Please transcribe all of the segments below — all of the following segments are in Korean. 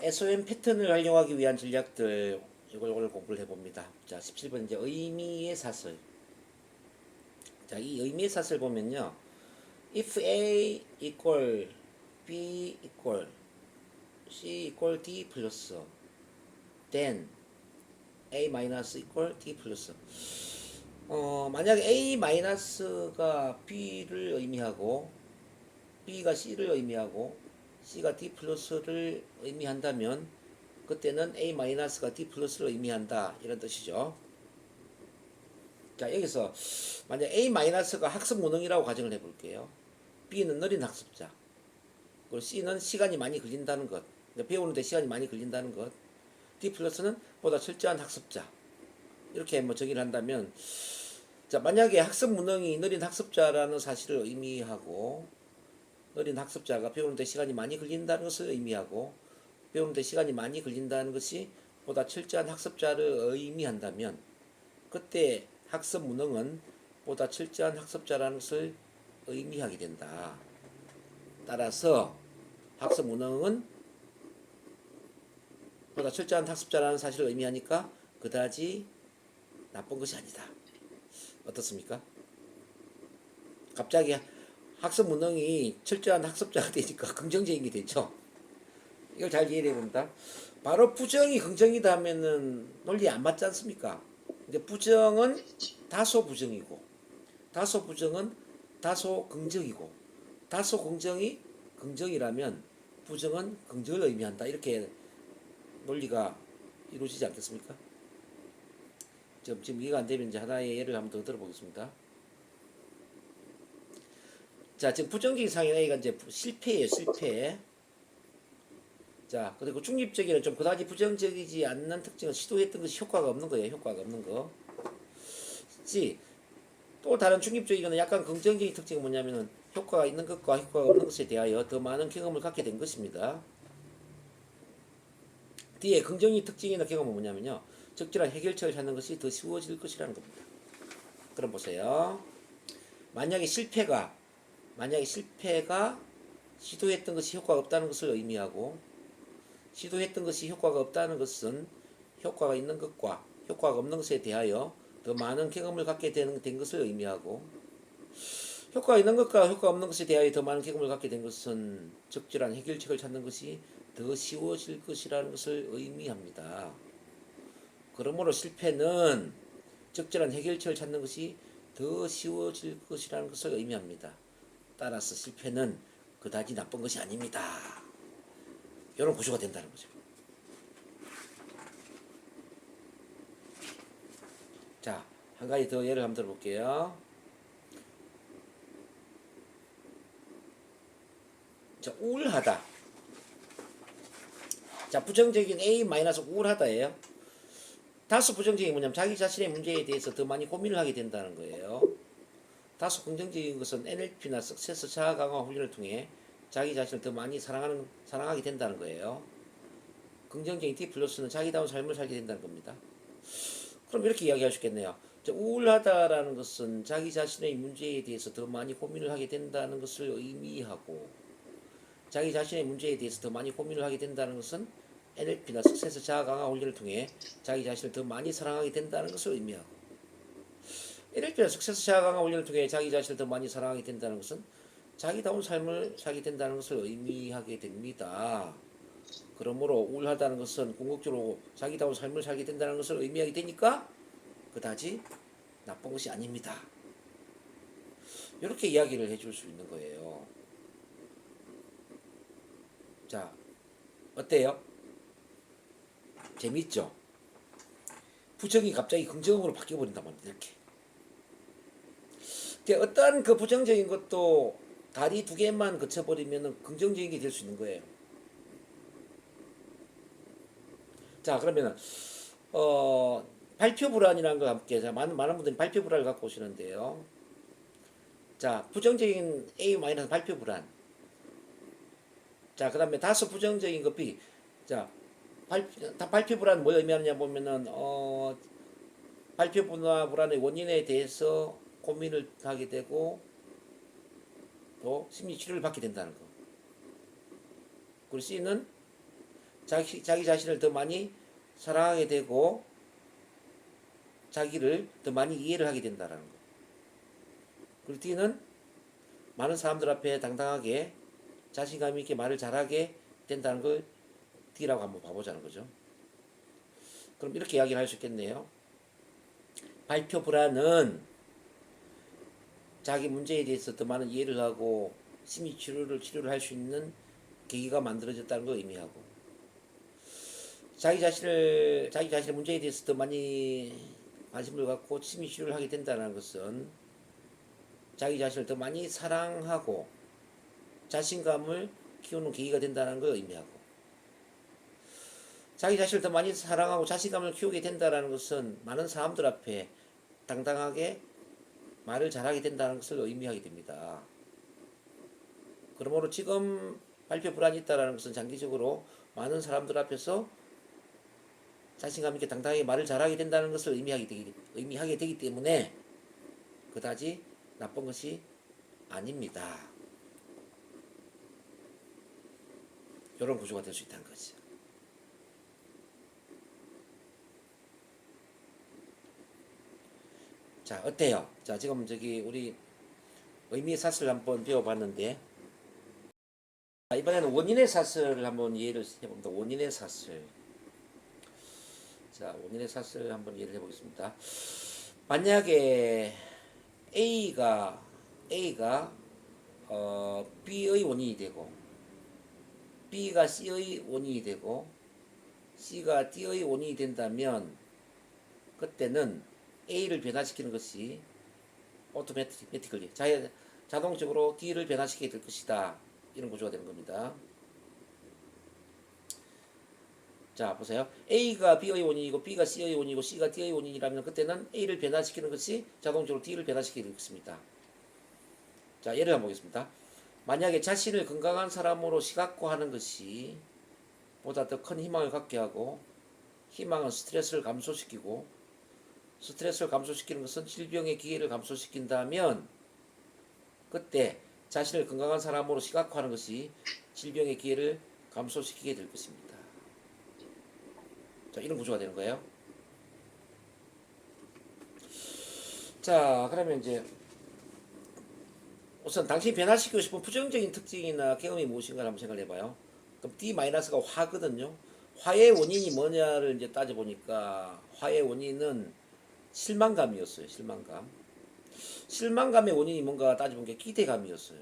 SOM 패턴을 활용하기 위한 전략들 이걸 오늘 공부를 해봅니다. 자, 17번 이제 의미의 사슬. 자, 이 의미의 사슬 보면요. If A equal B equal C equal D 플러스 then A 마이너스 equal D 플러스 만약에 A 마이너스가 B를 의미하고 B가 C를 의미하고 C가 D 플러스를 의미한다면 그때는 A 마이너스가 D 플러스를 의미한다 이런 뜻이죠. 자, 여기서 만약 A 마이너스가 학습 무능이라고 가정을 해볼게요. B는 느린 학습자, 그리고 C는 시간이 많이 걸린다는 것, 배우는데 시간이 많이 걸린다는 것, D 플러스는 보다 철저한 학습자, 이렇게 뭐 정의를 한다면, 자, 만약에 학습 무능이 느린 학습자라는 사실을 의미하고, 느린 학습자가 배우는데 시간이 많이 걸린다는 것을 의미하고, 배우는데 시간이 많이 걸린다는 것이 보다 철저한 학습자를 의미한다면, 그때 학습 무능은 보다 철저한 학습자라는 것을 의미하게 된다. 따라서 학습 무능은 보다 철저한 학습자라는 사실을 의미하니까 그다지 나쁜 것이 아니다. 어떻습니까? 갑자기 학습 무능이 철저한 학습자가 되니까 긍정적인 게 되죠. 이걸 잘 이해해야 됩니다. 바로 부정이 긍정이다 하면은 논리 안 맞지 않습니까? 근데 부정은 다소 부정이고, 다소 부정은 다소 긍정이고, 다소 긍정이 긍정이라면 부정은 긍정을 의미한다. 이렇게 논리가 이루어지지 않겠습니까? 지금 이해가 안 되면 이제 하나의 예를 한번 더 들어보겠습니다. 자, 지금 부정적인 상인 A가 이제 실패예요, 실패. 자, 그리고 중립적인은 좀 그다지 부정적이지 않는 특징을 시도했던 것이 효과가 없는 거예요, 효과가 없는 거. 또 다른 중립적이거나 약간 긍정적인 특징은 뭐냐면은 효과가 있는 것과 효과가 없는 것에 대하여 더 많은 경험을 갖게 된 것입니다. 뒤에 긍정적인 특징이나 경험은 뭐냐면요, 적절한 해결책을 찾는 것이 더 쉬워질 것이라는 겁니다. 그럼 보세요. 만약에 실패가 시도했던 것이 효과가 없다는 것을 의미하고, 시도했던 것이 효과가 없다는 것은 효과가 있는 것과 효과가 없는 것에 대하여 더 많은 경험을 갖게 된 것을 의미하고, 효과가 있는 것과 효과가 없는 것에 대하여 더 많은 경험을 갖게 된 것은 적절한 해결책을 찾는 것이 더 쉬워질 것이라는 것을 의미합니다. 그러므로 실패는 적절한 해결책을 찾는 것이 더 쉬워질 것이라는 것을 의미합니다. 따라서 실패는 그다지 나쁜 것이 아닙니다. 이런 구조가 된다는 거죠. 자, 한 가지 더 예를 한번 들어볼게요. 자, 우울하다. 자, 부정적인 A- 우울하다예요. 다소 부정적인 뭐냐면 자기 자신의 문제에 대해서 더 많이 고민을 하게 된다는 거예요. 다소 긍정적인 것은 NLP나 석세스 자아 강화 훈련을 통해 자기 자신을 더 많이 사랑하게 된다는 거예요. 긍정적인 D 플러스는 자기다운 삶을 살게 된다는 겁니다. 그럼 이렇게 이야기할 수 있겠네요. 우울하다라는 것은 자기 자신의 문제에 대해서 더 많이 고민을 하게 된다는 것을 의미하고, 자기 자신의 문제에 대해서 더 많이 고민을 하게 된다는 것은 NLP나 석세스 자아 강화 훈련을 통해 자기 자신을 더 많이 사랑하게 된다는 것을 의미하고, NLP나 석세스 자아 강화 훈련을 통해 자기 자신을 더 많이 사랑하게 된다는 것은 자기다운 삶을 살게 된다는 것을 의미하게 됩니다. 그러므로 우울하다는 것은 궁극적으로 자기다운 삶을 살게 된다는 것을 의미하게 되니까 그다지 나쁜 것이 아닙니다. 이렇게 이야기를 해줄 수 있는 거예요. 자, 어때요? 재밌죠? 부정이 갑자기 긍정으로 바뀌어버린단 말이야, 이렇게. 어떠한 그 부정적인 것도 다리 두 개만 거쳐버리면 긍정적인 게 될 수 있는 거예요. 자, 그러면은 발표 불안이라는 거 함께, 많은 분들이 발표 불안을 갖고 오시는데요. 자, 부정적인 A- 발표 불안. 자, 그 다음에 다소 부정적인 거 B. 자, 발표 불안 뭘 의미하느냐 보면은 발표 불안의 원인에 대해서 고민을 하게 되고 또 심리 치료를 받게 된다는 거. 그리고 C는 자기 자신을 더 많이 사랑하게 되고 자기를 더 많이 이해를 하게 된다는 거. 그리고 D는 많은 사람들 앞에 당당하게 자신감 있게 말을 잘하게 된다는 걸 D라고 한번 봐보자는 거죠. 그럼 이렇게 이야기를 할 수 있겠네요. 발표 불안은 자기 문제에 대해서 더 많은 이해를 하고 심리 치료를 할 수 있는 계기가 만들어졌다는 걸 의미하고, 자기 자신의 문제에 대해서 더 많이 관심을 갖고 심리 치료를 하게 된다는 것은 자기 자신을 더 많이 사랑하고 자신감을 키우는 계기가 된다는 걸 의미하고, 자기 자신을 더 많이 사랑하고 자신감을 키우게 된다는 것은 많은 사람들 앞에 당당하게 말을 잘하게 된다는 것을 의미하게 됩니다. 그러므로 지금 발표 불안이 있다는 것은 장기적으로 많은 사람들 앞에서 자신감 있게 당당하게 말을 잘하게 된다는 것을 의미하게 되기 때문에 그다지 나쁜 것이 아닙니다. 이런 구조가 될 수 있다는 거죠. 자, 어때요? 자, 지금 우리 의미의 사슬을 한번 배워봤는데, 이번에는 원인의 사슬을 한번 이해를 해봅니다. 원인의 사슬. 자, 원인의 사슬 한번 이해를 해보겠습니다. 만약에 A가 B의 원인이 되고, B가 C의 원인이 되고, C가 D의 원인이 된다면 그때는 A를 변화시키는 것이 오토매티컬리 자동적으로 D를 변화시키게 될 것이다. 이런 구조가 되는 겁니다. 자, 보세요. A가 B의 원인이고 B가 C의 원인이고 C가 D의 원인이라면 그때는 A를 변화시키는 것이 자동적으로 D를 변화시키게 될 것입니다. 자, 예를 한번 보겠습니다. 만약에 자신을 건강한 사람으로 시각화하는 것이 보다 더 큰 희망을 갖게 하고, 희망은 스트레스를 감소시키고, 스트레스를 감소시키는 것은 질병의 기회를 감소시킨다면 그때 자신을 건강한 사람으로 시각화하는 것이 질병의 기회를 감소시키게 될 것입니다. 자, 이런 구조가 되는 거예요. 자, 그러면 이제 우선 당신이 변화시키고 싶은 부정적인 특징이나 경험이 무엇인가 한번 생각을 해봐요. 그럼 D-가 화거든요. 화의 원인이 뭐냐를 이제 따져보니까 화의 원인은 실망감이었어요. 실망감의 원인이 뭔가 따져본 게 기대감이었어요.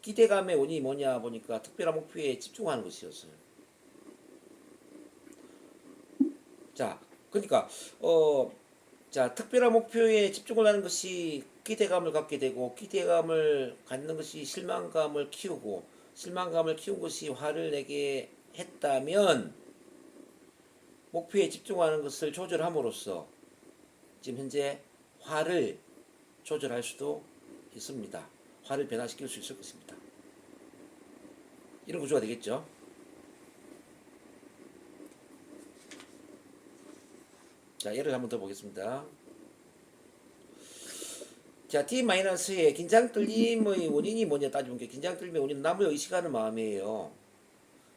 기대감의 원인이 뭐냐 보니까 특별한 목표에 집중하는 것이었어요. 자, 그러니까 자, 특별한 목표에 집중을 하는 것이 기대감을 갖게 되고, 기대감을 갖는 것이 실망감을 키우고, 실망감을 키운 것이 화를 내게 했다면 목표에 집중하는 것을 조절함으로써 지금 현재 화를 조절할 수도 있습니다. 화를 변화시킬 수 있을 것입니다. 이런 구조가 되겠죠. 자, 예를 한번 더 보겠습니다. 자, D-의 긴장 떨림의 원인이 뭐냐 따지면 긴장 떨림의 원인은 남을 의식하는 마음이에요.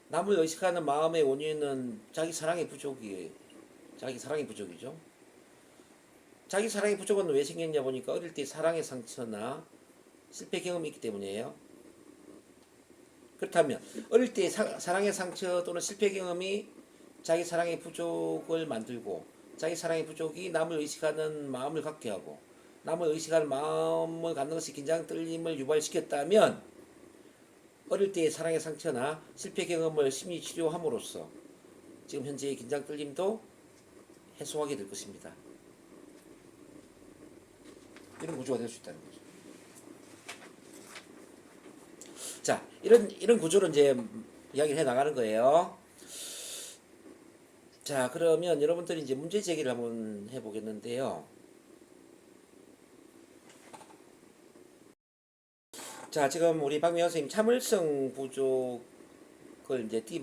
남을 의식하는 마음의 원인은 자기 사랑의 부족이에요. 자기 사랑의 부족이죠. 자기 사랑의 부족은 왜 생겼냐 보니까 어릴 때 사랑의 상처나 실패 경험이 있기 때문이에요. 그렇다면 어릴 때 사랑의 상처 또는 실패 경험이 자기 사랑의 부족을 만들고, 자기 사랑의 부족이 남을 의식하는 마음을 갖게 하고, 남을 의식하는 마음을 갖는 것이 긴장 떨림을 유발시켰다면 어릴 때의 사랑의 상처나 실패 경험을 심리 치료함으로써 지금 현재의 긴장 떨림도 해소하게 될 것입니다. 이런 구조가 될 수 있다는 거죠. 자, 이런 구조로 이제 이야기를 해 나가는 거예요. 자, 그러면 여러분들이 이제 문제 제기를 한번 해 보겠는데요. 자, 지금 우리 박미영 선생님 참을성 부족을 이제 D-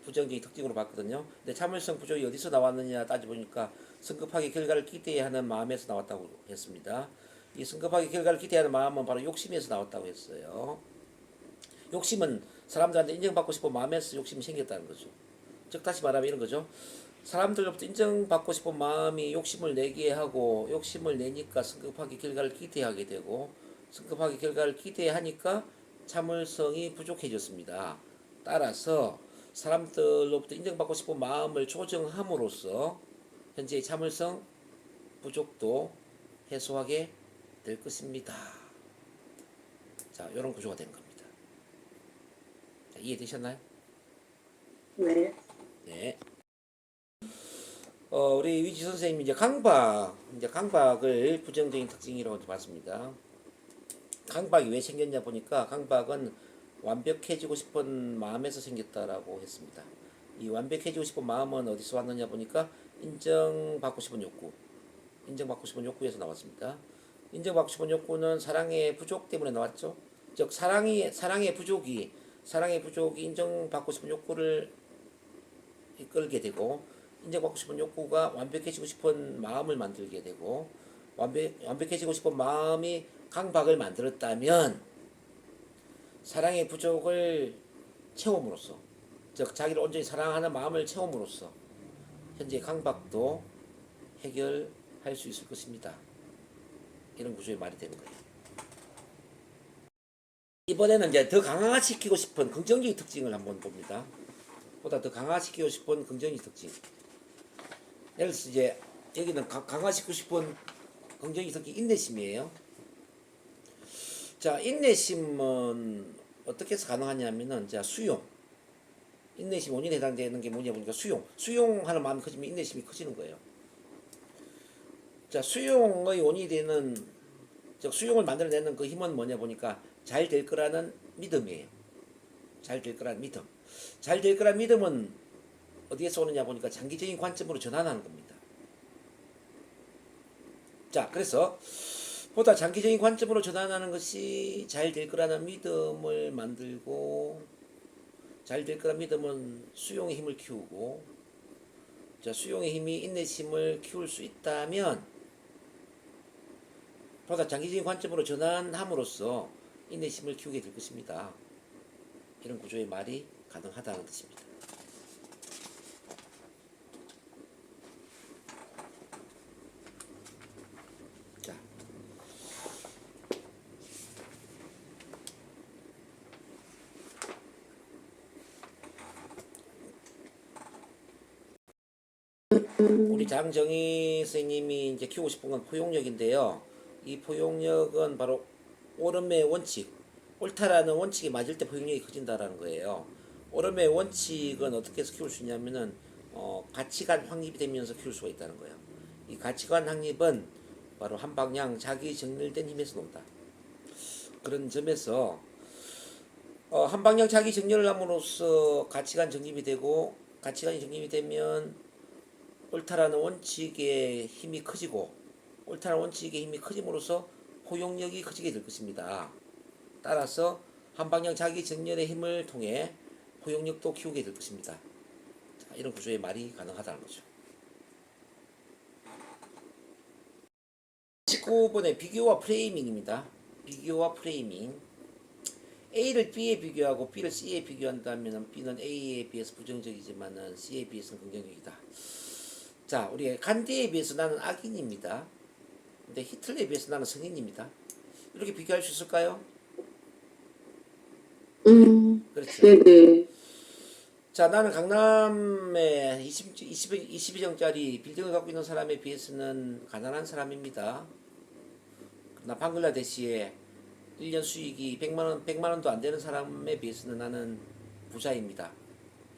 부정적인 특징으로 봤거든요. 근데 참을성 부족이 어디서 나왔느냐 따져보니까 성급하게 결과를 기대하는 마음에서 나왔다고 했습니다. 이 성급하게 결과를 기대하는 마음은 바로 욕심에서 나왔다고 했어요. 욕심은 사람들한테 인정받고 싶은 마음에서 욕심이 생겼다는 거죠. 즉 다시 말하면 이런 거죠. 사람들로부터 인정받고 싶은 마음이 욕심을 내게 하고 욕심을 내니까 성급하게 결과를 기대하게 되고 성급하게 결과를 기대하니까 참을성이 부족해졌습니다. 따라서 사람들로부터 인정받고 싶은 마음을 조정함으로써 현재의 참을성 부족도 해소하게 될 것입니다. 자, 이런 구조가 되는 겁니다. 자, 이해되셨나요? 네. 네. 우리 위지 선생님이 이제 강박을 부정적인 특징이라고 봤습니다. 강박이 왜 생겼냐 보니까 강박은 완벽해지고 싶은 마음에서 생겼다라고 했습니다. 이 완벽해지고 싶은 마음은 어디서 왔느냐 보니까 인정받고 싶은 욕구에서 나왔습니다. 인정받고 싶은 욕구는 사랑의 부족 때문에 나왔죠. 즉 사랑의 부족이 인정받고 싶은 욕구를 이끌게 되고 인정받고 싶은 욕구가 완벽해지고 싶은 마음을 만들게 되고 완벽해지고 싶은 마음이 강박을 만들었다면 사랑의 부족을 채움으로써 즉 자기를 온전히 사랑하는 마음을 채움으로써 현재 강박도 해결할 수 있을 것입니다. 이런 구조의 말이 되는 거예요. 이번에는 이제 더 강화시키고 싶은 긍정적인 특징을 한번 봅니다. 보다 더 강화시키고 싶은 긍정적인 특징. 예를 들어서 이제 여기는 강화시키고 싶은 긍정적인 특징 인내심이에요. 자, 인내심은 어떻게 해서 가능하냐면은 자, 수용. 인내심 원인에 해당되는 게 뭐냐 보니까 수용하는 마음이 커지면 인내심이 커지는 거예요. 자, 수용의 원인이 되는 즉 수용을 만들어내는 그 힘은 뭐냐 보니까 잘 될 거라는 믿음이에요. 잘 될 거라는 믿음. 잘 될 거라는 믿음은 어디에서 오느냐 보니까 장기적인 관점으로 전환하는 겁니다. 자, 그래서 보다 장기적인 관점으로 전환하는 것이 잘 될 거라는 믿음을 만들고 잘 될 거라는 믿음은 수용의 힘을 키우고 자, 수용의 힘이 인내심을 키울 수 있다면 보다 장기적인 관점으로 전환함으로써 인내심을 키우게 될 것입니다. 이런 구조의 말이 가능하다는 뜻입니다. 자, 우리 장정희 선생님이 이제 키우고 싶은 건 포용력인데요. 이 포용력은 바로 옳음의 원칙, 옳다라는 원칙이 맞을 때 포용력이 커진다라는 거예요. 옳음의 원칙은 어떻게 해서 키울 수 있냐면은 가치관 확립이 되면서 키울 수가 있다는 거예요. 이 가치관 확립은 바로 한 방향 자기 정렬된 힘에서 논다. 그런 점에서 한 방향 자기 정렬을 함으로써 가치관 정립이 되고 가치관이 정립이 되면 옳다라는 원칙의 힘이 커지고 옳다라는 원칙의 힘이 커짐으로써 포용력이 커지게 될 것입니다. 따라서 한 방향 자기 정렬의 힘을 통해 포용력도 키우게 될 것입니다. 자, 이런 구조의 말이 가능하다는 거죠. 19번의 비교와 프레이밍입니다. 비교와 프레이밍. A를 B에 비교하고 B를 C에 비교한다면 B는 A에 비해서 부정적이지만 C에 비해서는 긍정적이다. 자, 우리 간디에 비해서 나는 악인입니다. 근데 히틀러에 비해서 나는 성인입니다. 이렇게 비교할 수 있을까요? 그렇죠. 네네. 자, 나는 강남에 22정짜리 빌딩을 갖고 있는 사람에 비해서는 가난한 사람입니다. 나 방글라데시에 1년 수익이 100만 원도 안 되는 사람에 비해서는 나는 부자입니다.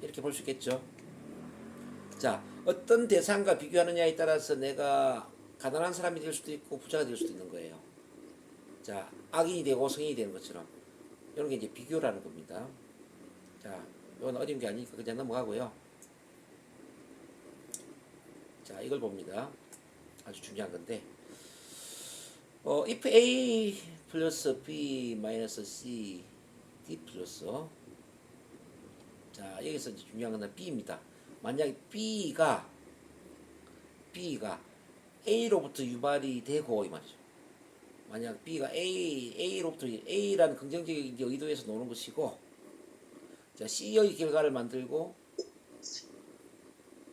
이렇게 볼 수 있겠죠. 자, 어떤 대상과 비교하느냐에 따라서 내가 가난한 사람이 될 수도 있고 부자가 될 수도 있는 거예요. 자, 악인이 되고 성인이 되는 것처럼 이런 게 이제 비교라는 겁니다. 자, 이건 어려운 게 아니니까 그냥 넘어가고요. 자, 이걸 봅니다. 아주 중요한 건데 if A 플러스 B 마이너스 C D 플러스 자, 여기서 이제 중요한 건 B입니다. 만약에 B가 A로부터 유발이 되고 이 말이죠. 만약 B가 A로부터 A라는 긍정적인 의도에서 노는 것이고 자, C의 결과를 만들고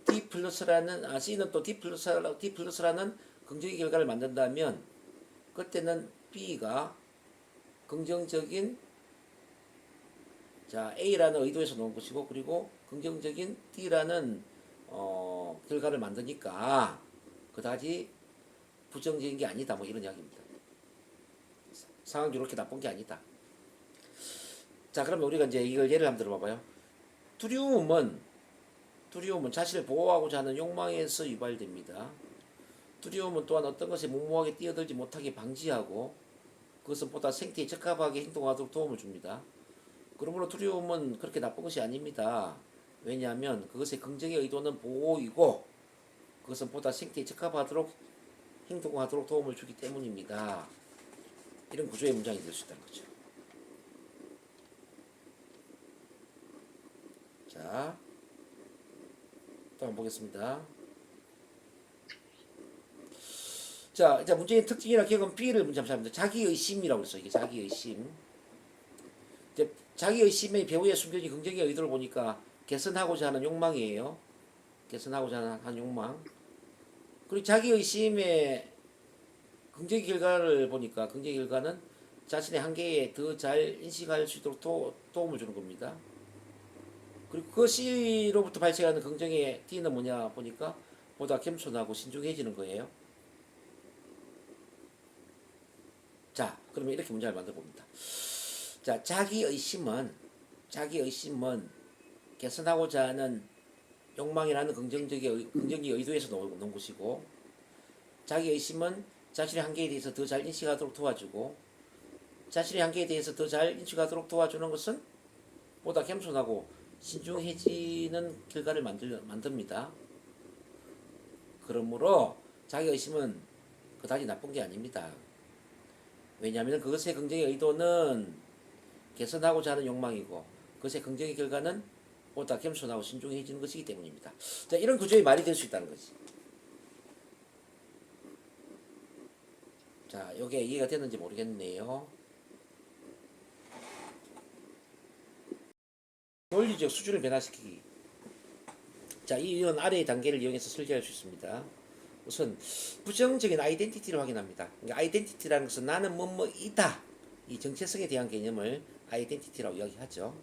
D 플러스라는 C는 또 D 플러스라는 긍정의 결과를 만든다면 그때는 B가 긍정적인 자 A라는 의도에서 나온 것이고 그리고 긍정적인 D라는 결과를 만드니까 그다지 부정적인 게 아니다 뭐 이런 이야기입니다. 상황이 이렇게 나쁜 게 아니다. 자 그러면 우리가 이제 이걸 예를 한번 들어봐봐요. 두려움은 자신을 보호하고자 하는 욕망에서 유발됩니다. 두려움은 또한 어떤 것에 무모하게 뛰어들지 못하게 방지하고 그것은 보다 생태에 적합하게 행동하도록 도움을 줍니다. 그러므로 두려움은 그렇게 나쁜 것이 아닙니다. 왜냐하면 그것의 긍정의 의도는 보호이고 그것은 보다 생태에 적합하도록 행동하도록 도움을 주기 때문입니다. 이런 구조의 문장이 될 수 있다는 거죠. 자, 또 한번 보겠습니다. 자, 이제 문제의 특징이나 기억은 B를 문제 한번 잡니다. 자기의심이라고 했어요. 이게 자기의심. 이제 자기의심의 배후에 숨겨진 긍정의 의도를 보니까 개선하고자 하는 욕망이에요. 개선하고자 하는 욕망. 그리고 자기의심의 긍정의 결과를 보니까 긍정의 결과는 자신의 한계에 더 잘 인식할 수 있도록 도움을 주는 겁니다. 그리고 그것으로부터 발생하는 긍정의 D는 뭐냐 보니까 보다 겸손하고 신중해지는 거예요. 자, 그러면 이렇게 문장을 만들어 봅니다. 자, 자기의심은 개선하고자 하는 욕망이라는 긍정적인 의도에서 나온 것이고, 자기의심은 자신의 한계에 대해서 더 잘 인식하도록 도와주고, 자신의 한계에 대해서 더 잘 인식하도록 도와주는 것은 보다 겸손하고 신중해지는 결과를 만듭니다. 그러므로 자기의심은 그다지 나쁜 게 아닙니다. 왜냐하면 그것의 긍정의 의도는 개선하고자 하는 욕망이고 그것의 긍정의 결과는 보다 겸손하고 신중해지는 것이기 때문입니다. 자, 이런 구조의 말이 될 수 있다는 거지. 자, 이게 이해가 되는지 모르겠네요. 논리적 수준을 변화시키기. 자, 이런 아래의 단계를 이용해서 설계할 수 있습니다. 우선 부정적인 아이덴티티를 확인합니다. 그러니까 아이덴티티라는 것은 나는 뭐뭐이다. 이 정체성에 대한 개념을 아이덴티티라고 이야기하죠.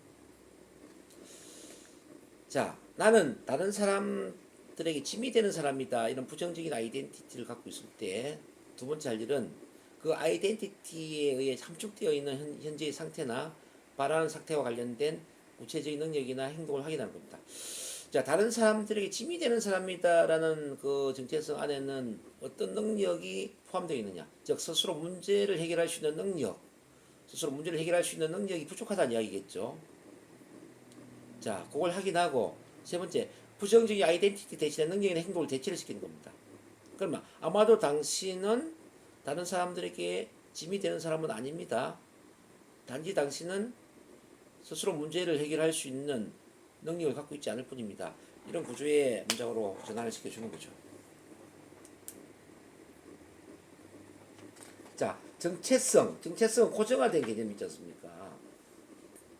자, 나는 다른 사람들에게 짐이 되는 사람이다. 이런 부정적인 아이덴티티를 갖고 있을 때 두 번째 할 일은 그 아이덴티티에 의해 함축되어 있는 현재의 상태나 바라는 상태와 관련된 구체적인 능력이나 행동을 확인하는 겁니다. 자, 다른 사람들에게 짐이 되는 사람이다라는 그 정체성 안에는 어떤 능력이 포함되어 있느냐? 즉, 스스로 문제를 해결할 수 있는 능력, 스스로 문제를 해결할 수 있는 능력이 부족하다는 이야기겠죠. 자, 그걸 확인하고 세 번째, 부정적인 아이덴티티 대신에 능력이나 행동을 대체를 시키는 겁니다. 그러면 아마도 당신은 다른 사람들에게 짐이 되는 사람은 아닙니다. 단지 당신은 스스로 문제를 해결할 수 있는 능력을 갖고 있지 않을 뿐입니다. 이런 구조의 문장으로 전환을 시켜주는 거죠. 자, 정체성은 고정화된 개념이 있지 않습니까?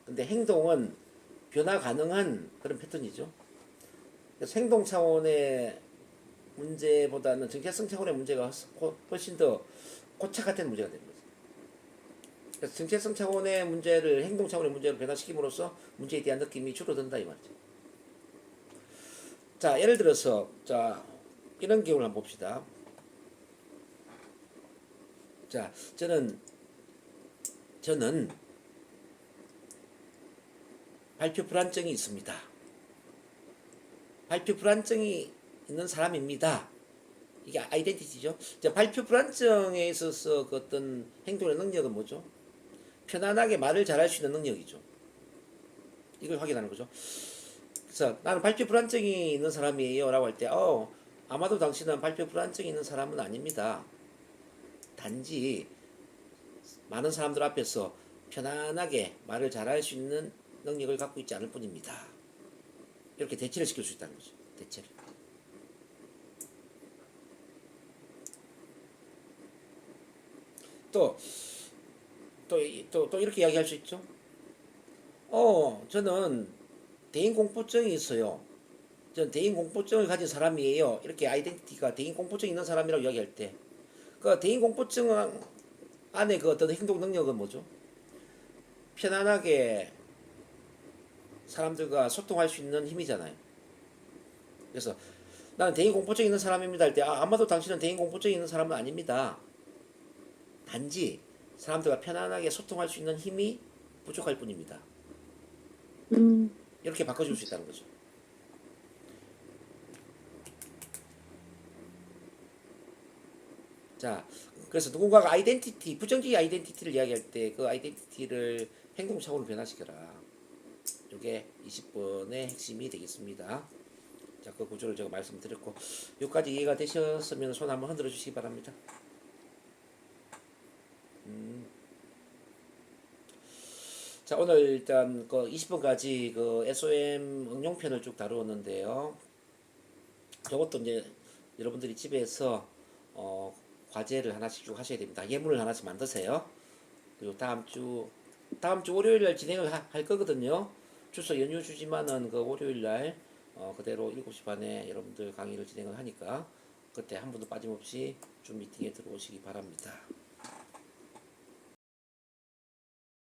근데 행동은 변화 가능한 그런 패턴이죠. 그래서 행동 차원의 문제보다는 정체성 차원의 문제가 훨씬 더 고착화된 문제가 되는 거죠. 그래서 정체성 차원의 문제를 행동 차원의 문제로 변화시킴으로써 문제에 대한 느낌이 줄어든다 이 말이죠. 자, 예를 들어서 자 이런 경우를 한번 봅시다. 자, 저는 발표 불안증이 있습니다. 발표 불안증이 있는 사람입니다. 이게 아이덴티티죠. 자, 발표 불안증에 있어서 그 어떤 행동의 능력은 뭐죠? 편안하게 말을 잘할 수 있는 능력이죠. 이걸 확인하는 거죠. 그래서 나는 발표 불안증이 있는 사람이에요 라고 할 때 아마도 당신은 발표 불안증이 있는 사람은 아닙니다. 단지 많은 사람들 앞에서 편안하게 말을 잘할 수 있는 능력을 갖고 있지 않을 뿐입니다. 이렇게 대체를 시킬 수 있다는 거죠. 대체를. 또 이렇게 이야기할 수 있죠. 저는 대인 공포증이 있어요. 전 대인 공포증을 가진 사람이에요. 이렇게 아이덴티티가 대인 공포증 있는 사람이라고 이야기할 때, 그 대인 공포증 안에 그 어떤 행동 능력은 뭐죠? 편안하게 사람들과 소통할 수 있는 힘이잖아요. 그래서 나는 대인 공포증 있는 사람입니다 할 때, 아마도 당신은 대인 공포증 있는 사람은 아닙니다. 단지 사람들과 편안하게 소통할 수 있는 힘이 부족할 뿐입니다. 음, 이렇게 바꿔줄 수 있다는 거죠. 자, 그래서 누군가가 아이덴티티, 부정적인 아이덴티티를 이야기할 때 그 아이덴티티를 행동차원으로 변화시켜라. 이게 20번의 핵심이 되겠습니다. 자, 그 구조를 제가 말씀드렸고, 여기까지 이해가 되셨으면 손 한번 흔들어 주시기 바랍니다. 자, 오늘 일단 그 20번까지 그 SOM 응용편을 쭉 다루었는데요. 저것도 이제 여러분들이 집에서 과제를 하나씩 쭉 하셔야 됩니다. 예문을 하나씩 만드세요. 그리고 다음 주 월요일 날 진행을 할 거거든요. 주소 연휴 주지만은 그 월요일 날 그대로 7시 반에 여러분들 강의를 진행을 하니까 그때 한 분도 빠짐없이 줌 미팅에 들어오시기 바랍니다.